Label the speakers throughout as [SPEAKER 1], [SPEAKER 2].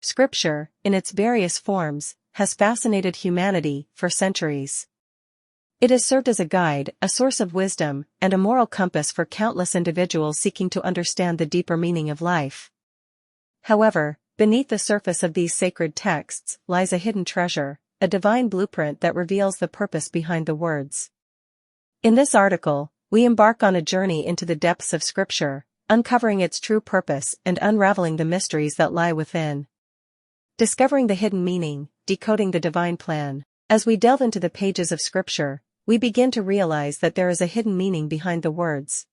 [SPEAKER 1] Scripture, in its various forms, has fascinated humanity for centuries. It has served as a guide, a source of wisdom, and a moral compass for countless individuals seeking to understand the deeper meaning of life. However, beneath the surface of these sacred texts lies a hidden treasure, a divine blueprint that reveals the purpose behind the words. In this article, we embark on a journey into the depths of Scripture, uncovering its true purpose and unraveling the mysteries that lie within. Discovering the hidden meaning, decoding the divine plan. As we delve into the pages of Scripture, we begin to realize that there is a hidden meaning behind the words.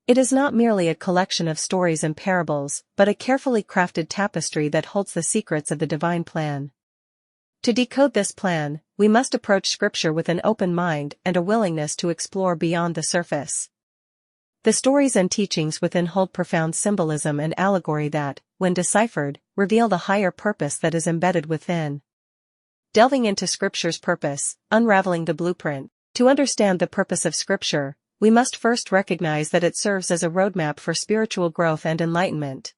[SPEAKER 1] It is not merely a collection of stories and parables, but a carefully crafted tapestry that holds the secrets of the divine plan. To decode this plan, we must approach Scripture with an open mind and a willingness to explore beyond the surface. The stories and teachings within hold profound symbolism and allegory that, when deciphered, reveal the higher purpose that is embedded within. Delving into Scripture's purpose, unraveling the blueprint. To understand the purpose of Scripture, we must first recognize that it serves as a roadmap for spiritual growth and enlightenment.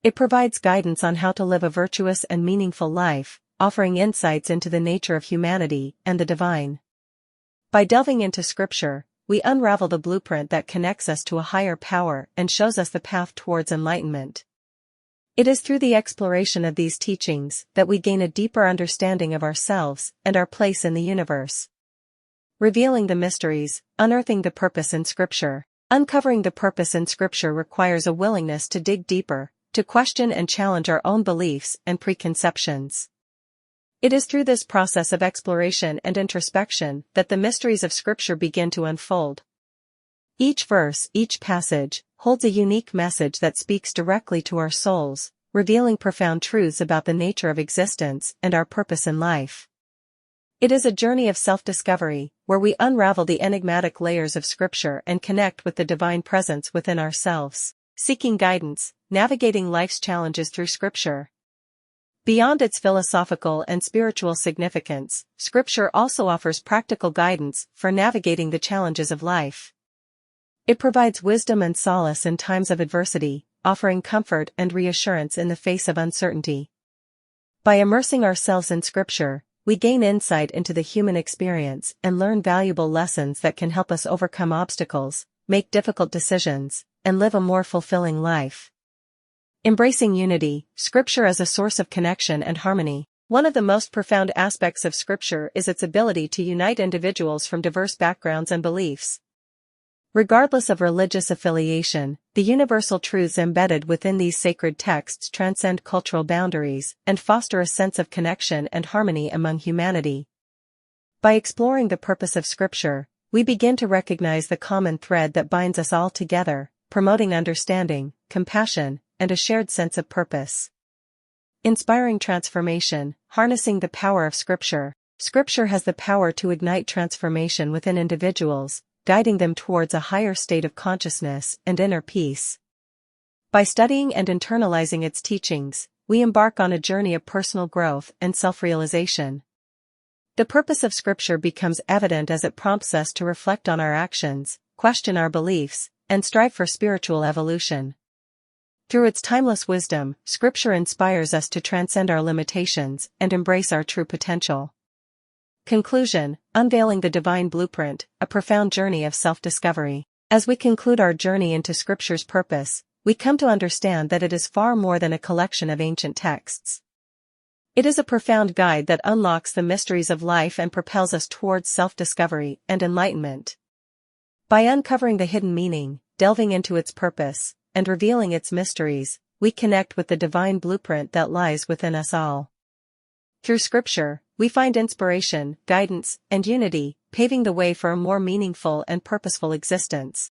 [SPEAKER 1] It provides guidance on how to live a virtuous and meaningful life, offering insights into the nature of humanity and the divine. By delving into Scripture, we unravel the blueprint that connects us to a higher power and shows us the path towards enlightenment. It is through the exploration of these teachings that we gain a deeper understanding of ourselves and our place in the universe. Revealing the mysteries, unearthing the purpose in Scripture. Uncovering the purpose in Scripture requires a willingness to dig deeper, to question and challenge our own beliefs and preconceptions. It is through this process of exploration and introspection that the mysteries of Scripture begin to unfold. Each verse, each passage, holds a unique message that speaks directly to our souls, revealing profound truths about the nature of existence and our purpose in life. It is a journey of self-discovery, where we unravel the enigmatic layers of Scripture and connect with the divine presence within ourselves, seeking guidance, navigating life's challenges through Scripture. Beyond its philosophical and spiritual significance, Scripture also offers practical guidance for navigating the challenges of life. It provides wisdom and solace in times of adversity, offering comfort and reassurance in the face of uncertainty. By immersing ourselves in Scripture, we gain insight into the human experience and learn valuable lessons that can help us overcome obstacles, make difficult decisions, and live a more fulfilling life. Embracing unity, Scripture as a source of connection and harmony. One of the most profound aspects of Scripture is its ability to unite individuals from diverse backgrounds and beliefs. Regardless of religious affiliation, the universal truths embedded within these sacred texts transcend cultural boundaries and foster a sense of connection and harmony among humanity. By exploring the purpose of Scripture, we begin to recognize the common thread that binds us all together, promoting understanding, compassion, and a shared sense of purpose. Inspiring transformation, harnessing the power of Scripture. Scripture has the power to ignite transformation within individuals, guiding them towards a higher state of consciousness and inner peace. By studying and internalizing its teachings, we embark on a journey of personal growth and self-realization. The purpose of Scripture becomes evident as it prompts us to reflect on our actions, question our beliefs, and strive for spiritual evolution. Through its timeless wisdom, Scripture inspires us to transcend our limitations and embrace our true potential. Conclusion: unveiling the divine blueprint, a profound journey of self-discovery. As we conclude our journey into Scripture's purpose, we come to understand that it is far more than a collection of ancient texts. It is a profound guide that unlocks the mysteries of life and propels us towards self-discovery and enlightenment. By uncovering the hidden meaning, delving into its purpose, and revealing its mysteries, we connect with the divine blueprint that lies within us all. Through Scripture, we find inspiration, guidance, and unity, paving the way for a more meaningful and purposeful existence.